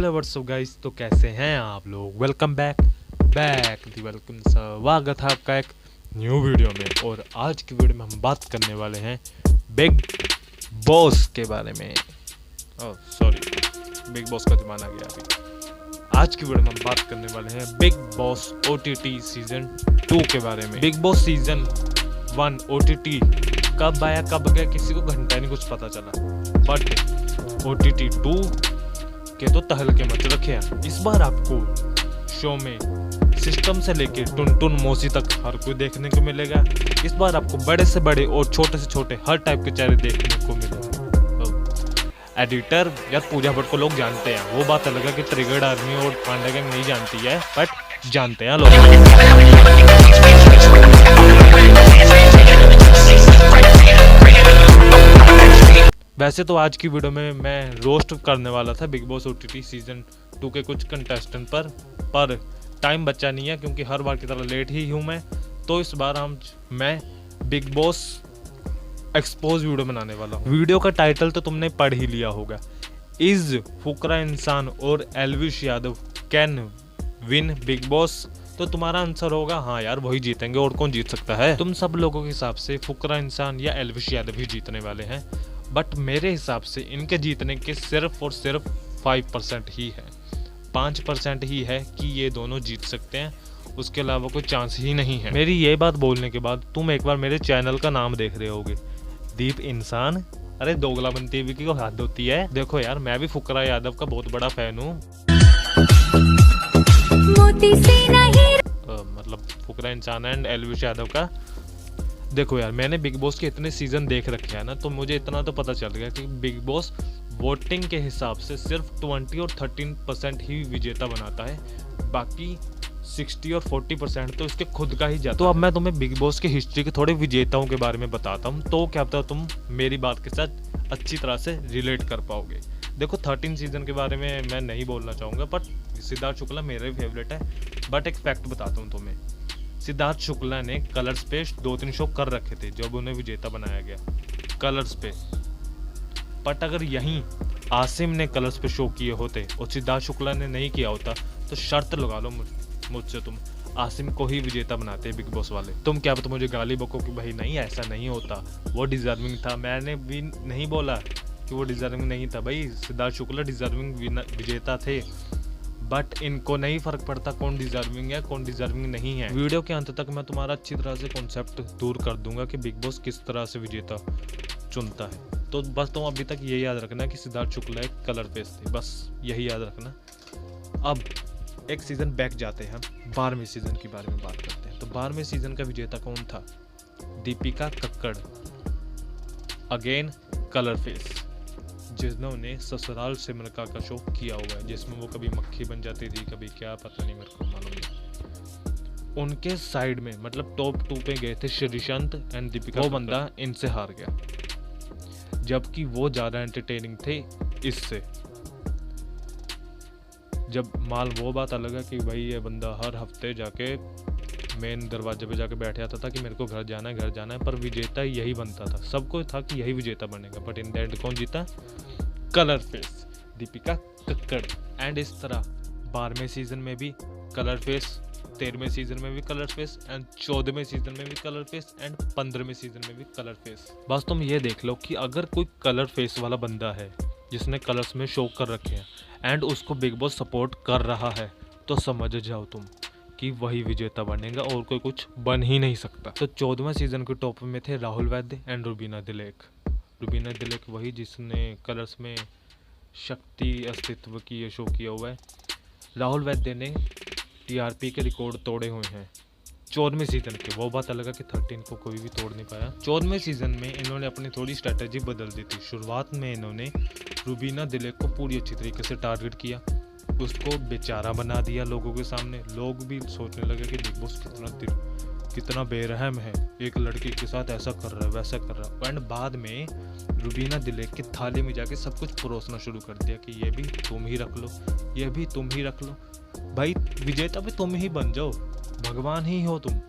Hello what's up guys, तो कैसे हैं आप लोग। वेलकम बैक वेलकम स्वागत है आपका एक न्यू वीडियो में। और आज की वीडियो में हम बात करने वाले हैं बिग बॉस के बारे में। बिग बॉस का ज़माना गया अभी। आज की वीडियो में हम बात करने वाले हैं बिग बॉस OTT सीजन 2 के बारे में। बिग बॉस सीजन 1 OTT कब आया कब गया किसी को घंटा नहीं कुछ पता चला, बट OTT 2 के तो तहलके मच रखे हैं। इस बार आपको शो में सिस्टम से लेके टुन मौसी तक हर कोई देखने को मिलेगा। इस बार आपको बड़े से बड़े और छोटे से छोटे हर टाइप के चेहरे देखने को मिलेंगे। एडिटर या पूजा भट्ट को लोग जानते हैं, वो बात अलग है कि ट्रिगर्ड आर्मी और पांडा गैंग नहीं जानती है, बट जानते हैं लोग। वैसे तो आज की वीडियो में मैं रोस्ट करने वाला था बिग बॉस OTT सीजन 2 के कुछ कंटेस्टेंट पर टाइम बचा नहीं है, क्योंकि हर बार की तरह लेट ही हूँ मैं। तो इस बार मैं बिग बॉस एक्सपोज वीडियो बनाने वाला हूँ। वीडियो का टाइटल तो तुमने पढ़ ही लिया होगा, इज फुकरा इंसान और Elvish Yadav can win big boss. तो तुम्हारा आंसर होगा हाँ यार वही जीतेंगे, और कौन जीत सकता है। तुम सब लोगों के हिसाब से फुकरा इंसान या एल्विश यादव ही जीतने वाले हैं, बट मेरे हिसाब से इनके जीतने के सिर्फ और सिर्फ 5% ही है, 5% ही है कि ये दोनों जीत सकते हैं। उसके अलावा कोई चांस ही नहीं है। मेरी ये बात बोलने के बाद तुम एक बार मेरे चैनल का नाम देख रहे होगे, दीप इंसान। अरे दोगला बनती हुई की हद होती है। देखो यार, मैं भी फुकरा यादव का बहुत बड़ा फैन हूँ, मतलब फुकरा इंसान एंड एल्विश यादव का। देखो यार, मैंने बिग बॉस के इतने सीजन देख रखे हैं ना, तो मुझे इतना तो पता चल गया कि बिग बॉस वोटिंग के हिसाब से सिर्फ 20 और 13% ही विजेता बनाता है, बाकी 60 और 40% तो इसके खुद का ही जाता है। तो अब मैं तुम्हें बिग बॉस की हिस्ट्री के थोड़े विजेताओं के बारे में बताता हूँ, तो क्या पता तुम मेरी बात के साथ अच्छी तरह से रिलेट कर पाओगे। देखो 13 सीजन के बारे में मैं नहीं बोलना चाहूँगा, बट सिद्धार्थ शुक्ला मेरा भी फेवरेट है। बट एक फैक्ट बताता हूँ तुम्हें, सिद्धार्थ शुक्ला ने कलर्स पे 2-3 शो कर रखे थे जब उन्हें विजेता बनाया गया कलर्स पे। बट अगर यहीं आसिम ने कलर्स पे शो किए होते और सिद्धार्थ शुक्ला ने नहीं किया होता, तो शर्त लगा लो मुझसे, तुम आसिम को ही विजेता बनाते बिग बॉस वाले। तुम क्या पता मुझे गाली बको कि भाई नहीं ऐसा नहीं होता, वो डिजर्विंग था। मैंने भी नहीं बोला कि वो डिजर्विंग नहीं था, भाई सिद्धार्थ शुक्ला डिजर्विंग विजेता थे, बट इनको नहीं फर्क पड़ता कौन डिजर्विंग है कौन डिजर्विंग नहीं है। वीडियो के अंत तक मैं तुम्हारा अच्छी तरह से कॉन्सेप्ट दूर कर दूंगा कि बिग बॉस किस तरह से विजेता चुनता है। तो बस तुम अभी तक ये याद रखना कि सिद्धार्थ शुक्ला एक कलर फेस थे, बस यही याद रखना। अब एक सीजन बैक जाते हैं, 12वें सीजन के बारे में बात करते हैं। तो 12वें सीजन का विजेता कौन था? Deepika Kakkar, again colour face, जिन्होंने ससुराल सिमरका का शो किया हुआ है, जिसमें वो कभी मक्खी बन जाती थी, कभी क्या पता नहीं, मेरे को मालूम नहीं। उनके साइड में मतलब टॉप 2 पे गए थे श्रीशांत एंड दीपिका। वो बंदा इनसे हार गया, जबकि वो ज़्यादा एंटरटेनिंग थे इससे। जब वो बात अलग है कि भाई ये बंदा हर हफ्ते जाके मेन दरवाजे पे जाके बैठ जाता था कि मेरे को घर जाना है, पर विजेता यही बनता था। सबको था कि यही विजेता बनेगा, बट इन द एंड कौन जीता? Colour face Deepika Kakkar. And इस तरह 12वें सीजन में भी कलर फेस, 13वें सीजन में भी कलर फेस, एंड 14वें सीजन में भी कलर फेस, एंड 15वें सीजन में भी कलर फेस। बस तुम ये देख लो कि अगर कोई कलर फेस वाला बंदा है जिसने कलर्स में शो कर रखे हैं एंड उसको बिग बॉस सपोर्ट कर रहा है, तो समझ जाओ तुम कि वही विजेता बनेगा और कोई कुछ बन ही नहीं सकता। तो 14वें सीजन के टॉप में थे राहुल वैद्य एंड रुबीना दिलेक। रुबीना दिलेक वही जिसने कलर्स में शक्ति अस्तित्व की ये शो किया हुआ है। राहुल वैद्य ने TRP के रिकॉर्ड तोड़े हुए हैं 14वें सीजन के। वो बात अलग है कि 13 को कोई भी तोड़ नहीं पाया। 14वें सीजन में इन्होंने अपनी थोड़ी स्ट्रेटेजी बदल दी थी। शुरुआत में इन्होंने रुबीना दिलेक को पूरी अच्छी तरीके से टारगेट किया, उसको बेचारा बना दिया लोगों के सामने। लोग भी सोचने लगे कि बिग बॉस कितना बेरहम है, एक लड़की के साथ ऐसा कर रहा है वैसा कर रहा है। एंड बाद में रुबीना दिलेक की थाली में जाके सब कुछ परोसना शुरू कर दिया कि ये भी तुम ही रख लो, ये भी तुम ही रख लो। भाई विजेता भी तुम ही बन जाओ, भगवान ही हो तुम।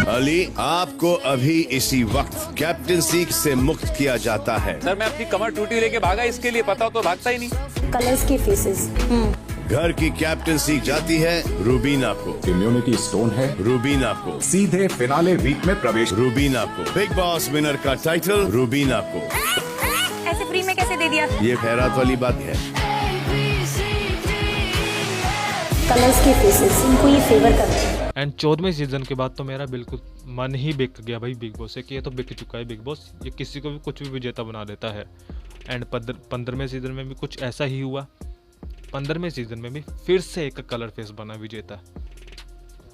अली, आपको अभी इसी वक्त कैप्टनसी से मुक्त किया जाता है। सर मैं अपनी कमर टूटी लेके भागा, इसके लिए पता हो तो भागता ही नहीं। कलर्स के फेसेस। घर की कैप्टनसी जाती है रूबीना को। इम्यूनिटी स्टोन है रूबीना को। सीधे फिनाले वीक में प्रवेश। रूबीना को बिग बॉस विनर का टाइटल रूबीना को। ऐसे फ्री में कैसे दे दिया? ये खैरात वाली बात है। कलर्स के फेसेस, इनको ये फेवर करते हैं। एंड 14वें सीजन के बाद तो मेरा बिल्कुल मन ही बिक गया भाई बिग बॉस से कि ये तो बिक चुका है बिग बॉस, ये किसी को भी कुछ भी विजेता बना देता है। एंड 15वें सीजन में भी कुछ ऐसा ही हुआ। 15वें सीजन में भी फिर से एक कलर फेस बना विजेता।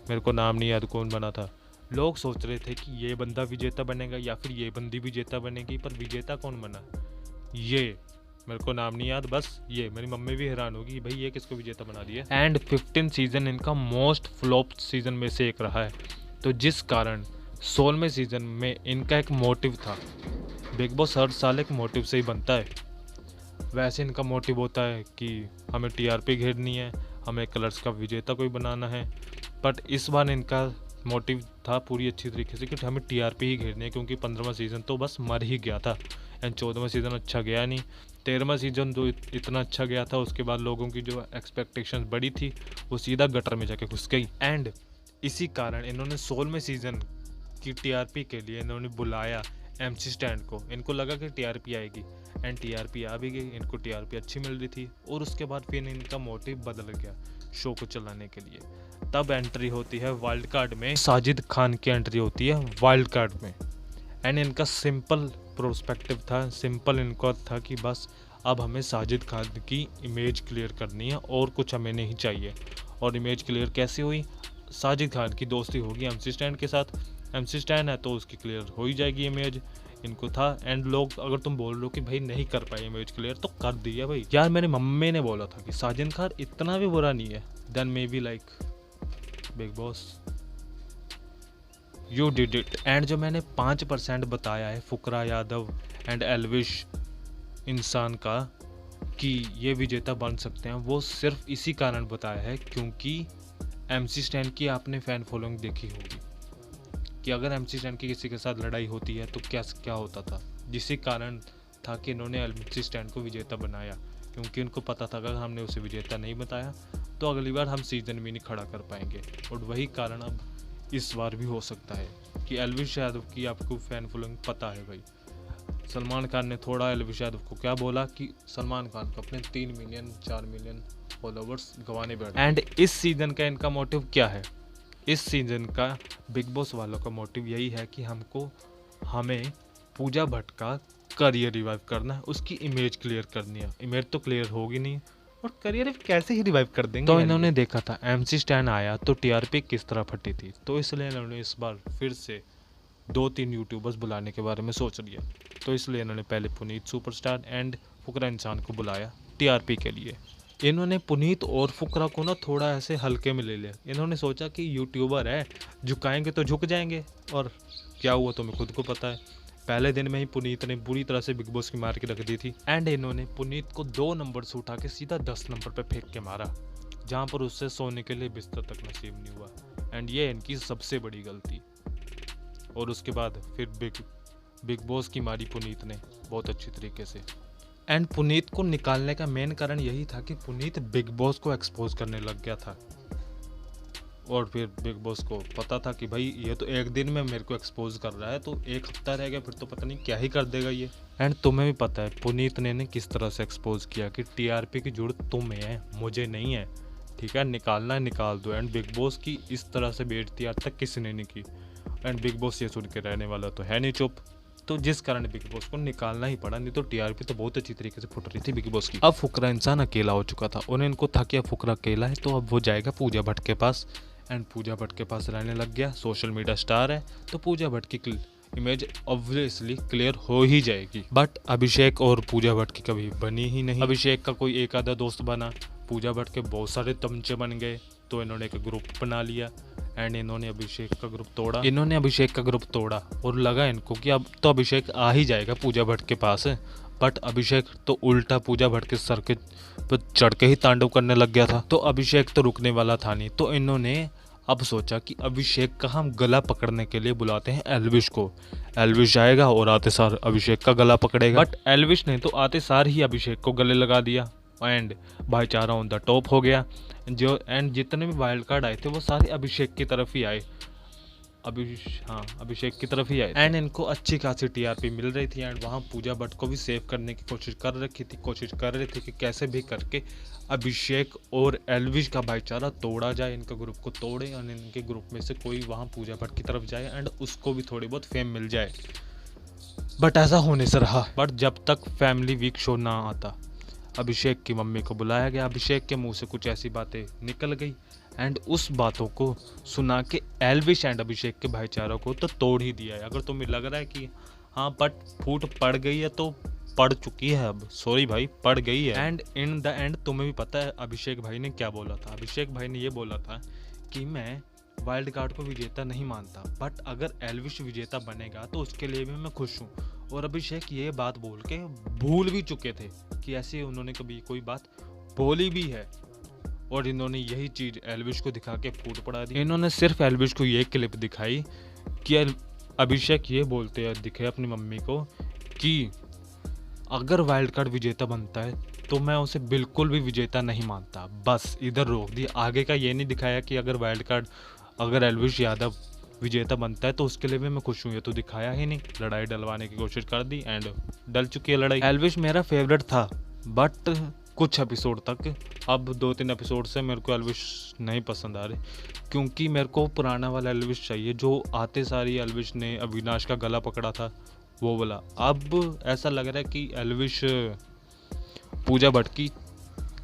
मेरे को नाम नहीं याद कौन बना था। लोग सोच रहे थे कि ये बंदा विजेता बनेगा या फिर ये बंदी विजेता बनेगी, पर विजेता कौन बना? ये मेरे को नाम नहीं याद, बस ये मेरी मम्मी भी हैरान होगी भाई ये किसको विजेता बना दिया। एंड 15 सीजन इनका मोस्ट फ्लॉप सीजन में से एक रहा है, तो जिस कारण 16वें सीजन में इनका एक मोटिव था। बिग बॉस हर साल एक मोटिव से ही बनता है। वैसे इनका मोटिव होता है कि हमें टीआरपी घेरनी है, हमें कलर्स का विजेता कोई बनाना है, बट इस बार इनका मोटिव था पूरी अच्छी तरीके से कि हमें टीआरपी ही घेरनी है, क्योंकि 15वां सीज़न तो बस मर ही गया था। एंड 14वां सीज़न अच्छा गया नहीं। 13वां सीज़न जो इतना अच्छा गया था, उसके बाद लोगों की जो एक्सपेक्टेशंस बड़ी थी वो सीधा गटर में जाके घुस गई। एंड इसी कारण इन्होंने 16वें सीज़न की टीआरपी के लिए इन्होंने बुलाया MC स्टैंड को। इनको लगा कि टीआरपी आएगी, एंड टीआरपी आ भी गई। इनको टीआरपी अच्छी मिल रही थी, और उसके बाद फिर इनका मोटिव बदल गया शो को चलाने के लिए। तब एंट्री होती है वाइल्ड कार्ड में, साजिद खान की एंट्री होती है वाइल्ड कार्ड में। एंड इनका सिंपल प्रोस्पेक्टिव था, सिंपल इनको था कि बस अब हमें साजिद खान की इमेज क्लियर करनी है और कुछ हमें नहीं चाहिए। और इमेज क्लियर कैसे हुई? साजिद खान की दोस्ती होगी MC स्टैंड के साथ। MC स्टैंड है तो उसकी क्लियर हो ही जाएगी इमेज, इनको था। एंड लोग अगर तुम बोल रहे हो कि भाई नहीं कर पाए इमेज क्लियर, तो कर दिया भाई। यार मेरी मम्मी ने बोला था कि साजिद खान इतना भी बुरा नहीं है, then maybe like Bigg Boss you did it. And जो मैंने 5% बताया है फुकरा यादव एंड एल्विश इंसान का कि ये विजेता बन सकते हैं, वो सिर्फ इसी कारण बताया है क्योंकि MC स्टैंड की आपने फ़ैन फॉलोइंग देखी होगी कि अगर MC स्टैंड की किसी के साथ लड़ाई होती है तो क्या होता था, जिसके कारण था कि इन्होंने MC स्टैंड को विजेता बनाया, क्योंकि उनको पता था अगर हमने उसे विजेता नहीं बताया तो अगली बार हम सीजन में नहीं खड़ा कर पाएंगे। और वही कारण अब इस बार भी हो सकता है कि एल्विश यादव की आपको फ़ैन फॉलोइंग पता है भाई। सलमान खान ने थोड़ा एल्विश यादव को क्या बोला कि सलमान खान को अपने 3 मिलियन 4 मिलियन फॉलोवर्स गंवाने बैठे। एंड इस सीज़न का इनका मोटिव क्या है? इस सीज़न का बिग बॉस वालों का मोटिव यही है कि हमें पूजा भट्ट का करियर रिवाइव करना है, उसकी इमेज क्लियर करनी है। इमेज तो क्लियर होगी नहीं और करियर कैसे ही रिवाइव कर देंगे। तो इन्होंने देखा था MC स्टैंड आया तो टीआरपी किस तरह फटी थी, तो इसलिए इन्होंने इस बार फिर से 2-3 यूट्यूबर्स बुलाने के बारे में सोच लिया। तो इसलिए इन्होंने पहले पुनीत सुपरस्टार एंड फुकरा इंसान को बुलाया टीआरपी के लिए। इन्होंने पुनीत और फुकरा को ना थोड़ा ऐसे हल्के में ले लिया। इन्होंने सोचा कि यूट्यूबर है, झुकाएंगे तो झुक जाएंगे, और क्या हुआ तुम्हें खुद को पता है। पहले दिन में ही पुनीत ने बुरी तरह से बिग बॉस की मार के रख दी थी। एंड इन्होंने पुनीत को 2 नंबर से उठा के सीधा 10 नंबर पे फेंक के मारा, जहाँ पर उससे सोने के लिए बिस्तर तक नसीब नहीं हुआ। एंड ये इनकी सबसे बड़ी गलती। और उसके बाद फिर बिग बॉस की मारी पुनीत ने बहुत अच्छी तरीके से। एंड पुनीत को निकालने का मेन कारण यही था कि पुनीत बिग बॉस को एक्सपोज करने लग गया था, और फिर बिग बॉस को पता था कि भाई ये तो एक दिन में मेरे को एक्सपोज कर रहा है, तो एक हफ्ता रह गया फिर तो पता नहीं क्या ही कर देगा ये। एंड तुम्हें भी पता है पुनीत ने किस तरह से एक्सपोज किया कि टीआरपी की जरूरत तुम्हें है, मुझे नहीं है, ठीक है, निकालना है निकाल दो। एंड बिग बॉस की इस तरह से बेइज्जती आज तक किसी ने नहीं की। एंड बिग बॉस ये सुन के रहने वाला तो है नहीं चुप, तो जिस कारण बिग बॉस को निकालना ही पड़ा, नहीं तो टीआरपी तो बहुत अच्छी तरीके से फुट रही थी बिग बॉस की। अब फुकरा इंसान अकेला हो चुका था, उन्हें इनको था कि अब फुकरा अकेला है तो अब वो जाएगा पूजा भट्ट के पास। एंड पूजा भट्ट के पास रहने लग गया, सोशल मीडिया स्टार है तो पूजा भट्ट की इमेज ऑब्वियसली क्लियर हो ही जाएगी। बट अभिषेक और पूजा भट्ट की कभी बनी ही नहीं। अभिषेक का कोई एक आधा दोस्त बना, पूजा भट्ट के बहुत सारे तमचे बन गए, तो इन्होंने एक ग्रुप बना लिया। एंड इन्होंने अभिषेक का ग्रुप तोड़ा और लगा इनको कि अब तो अभिषेक आ ही जाएगा पूजा भट्ट के पास। बट अभिषेक तो उल्टा पूजा भट्ट के सर के पर चढ़ के ही तांडव करने लग गया था, तो अभिषेक तो रुकने वाला था नहीं। तो इन्होंने अब सोचा कि अभिषेक का हम गला पकड़ने के लिए बुलाते हैं एल्विश को। एल्विश आएगा और आते सार अभिषेक का गला पकड़ेगा। बट एल्विश ने तो आते सार ही अभिषेक को गले लगा दिया। एंड भाईचारा ऑन द टॉप हो गया जो। एंड जितने भी वाइल्ड कार्ड आए थे वो सारे अभिषेक की तरफ ही आए, अभिषेक की तरफ ही आए। एंड इनको अच्छी खासी टीआरपी मिल रही थी। एंड वहाँ पूजा भट्ट को भी सेव करने की कोशिश कर रहे थे कि कैसे भी करके अभिषेक और एल्विश का भाईचारा तोड़ा जाए, इनका ग्रुप को तोड़े और इनके ग्रुप में से कोई वहाँ पूजा भट्ट की तरफ जाए एंड उसको भी थोड़ी बहुत फेम मिल जाए। बट ऐसा होने से रहा। बट जब तक फैमिली वीक शो ना आता, अभिषेक की मम्मी को बुलाया गया। अभिषेक के मुंह से कुछ ऐसी बातें निकल गई एंड उस बातों को सुना के एल्विश एंड अभिषेक के भाईचारा को तो तोड़ ही दिया है। अगर तुम्हें लग रहा है कि हाँ बट फूट पड़ गई है तो पड़ चुकी है, अब सॉरी भाई पड़ गई है। एंड इन द एंड तुम्हें भी पता है अभिषेक भाई ने क्या बोला था। अभिषेक भाई ने ये बोला था कि मैं वाइल्ड कार्ड को विजेता नहीं मानता, बट अगर एल्विश विजेता बनेगा तो उसके लिए भी मैं खुश हूँ। और अभिषेक ये बात बोल के भूल भी चुके थे कि ऐसे उन्होंने कभी कोई बात बोली भी है। और इन्होंने यही चीज़ एल्विश को दिखा के फूट पड़ा दी। इन्होंने सिर्फ एल्विश को ये क्लिप दिखाई कि अभिषेक ये बोलते हैं दिखे अपनी मम्मी को कि अगर वाइल्ड कार्ड विजेता बनता है तो मैं उसे बिल्कुल भी विजेता नहीं मानता, बस इधर रोक दिया। आगे का ये नहीं दिखाया कि अगर एल्विश यादव विजेता बनता है तो उसके लिए भी मैं खुश हूँ, ये तो दिखाया ही नहीं। लड़ाई डलवाने की कोशिश कर दी एंड डल चुकी है लड़ाई। एल्विश मेरा फेवरेट था बट कुछ एपिसोड तक, अब 2-3 एपिसोड से मेरे को एल्विश नहीं पसंद आ रहे, क्योंकि मेरे को पुराना वाला एल्विश चाहिए जो आते सारी एल्विश ने अविनाश का गला पकड़ा था वो वाला। अब ऐसा लग रहा है कि एल्विश पूजा भट्ट की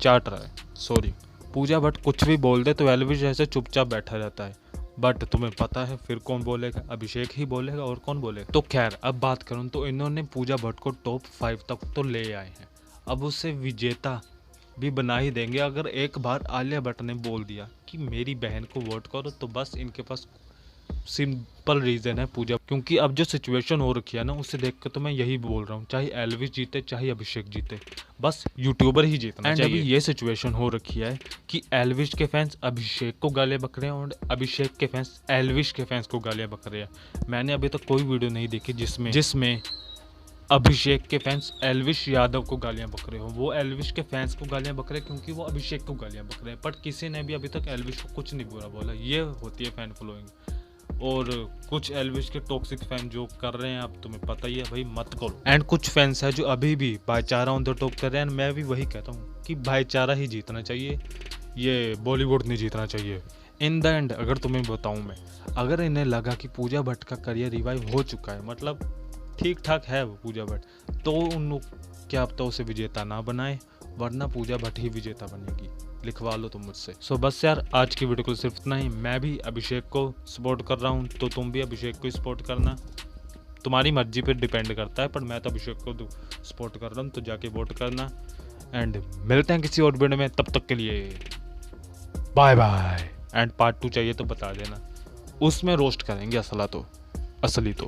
चाट रहा है। सॉरी, पूजा भट्ट कुछ भी बोल दे तो एल्विश ऐसे चुपचाप बैठा रहता है। बट तुम्हें पता है फिर कौन बोलेगा, अभिषेक ही बोलेगा और कौन बोलेगा। तो खैर अब बात करूँ तो इन्होंने पूजा भट्ट को टॉप 5 तक तो ले आए हैं, अब उसे विजेता भी बना ही देंगे। अगर एक बार आलिया भट्ट ने बोल दिया कि मेरी बहन को वोट करो तो बस इनके पास सिंपल रीज़न है पूजा, क्योंकि अब जो सिचुएशन हो रखी है ना उसे देख कर तो मैं यही बोल रहा हूँ, चाहे एल्विश जीते चाहे अभिषेक जीते, बस यूट्यूबर ही जीतना चाहिए। अभी ये सिचुएशन हो रखी है कि एल्विश के फैंस अभिषेक को गालियाँ बक रहे हैं और अभिषेक के फैंस एल्विश के फैंस को गालियाँ बक रहे हैं। मैंने अभी तक कोई वीडियो नहीं देखी जिसमें अभिषेक के फैंस एल्विश यादव को गालियां बक रहे हो। वो एल्विश के फैंस को गालियां बक रहे हैं क्योंकि वो अभिषेक को गालियां बक रहे हैं, बट किसी ने भी अभी तक एल्विश को कुछ नहीं बुरा बोला। ये होती है फैन फॉलोइंग। और कुछ एल्विश के टॉक्सिक फैन जो कर रहे हैं, अब तुम्हें पता ही है भाई, मत करो। एंड कुछ फैंस है जो अभी भी भाईचारा ऑन द टॉप कर रहे हैं। मैं भी वही कहता हूँ कि भाईचारा ही जीतना चाहिए, ये बॉलीवुड नहीं जीतना चाहिए। इन द एंड अगर तुम्हें बताऊँ मैं, अगर इन्हें लगा कि पूजा भट्ट का करियर रिवाइव हो चुका है, मतलब ठीक ठाक है वो पूजा भट्ट, तो उन लोग क्या अब तो उसे विजेता ना बनाए, वरना पूजा भट्ट ही विजेता बनेगी। लिखवा लो तुम मुझसे। सो बस यार आज की वीडियो को सिर्फ इतना ही। मैं भी अभिषेक को सपोर्ट कर रहा हूँ तो तुम भी अभिषेक को सपोर्ट करना, तुम्हारी मर्जी पर डिपेंड करता है, पर मैं तो अभिषेक को सपोर्ट कर रहा हूँ, तो जाके वोट करना। एंड मिलते हैं किसी और वीडियो में, तब तक के लिए बाय बाय। एंड पार्ट 2 चाहिए तो बता देना, उसमें रोस्ट करेंगे असली तो।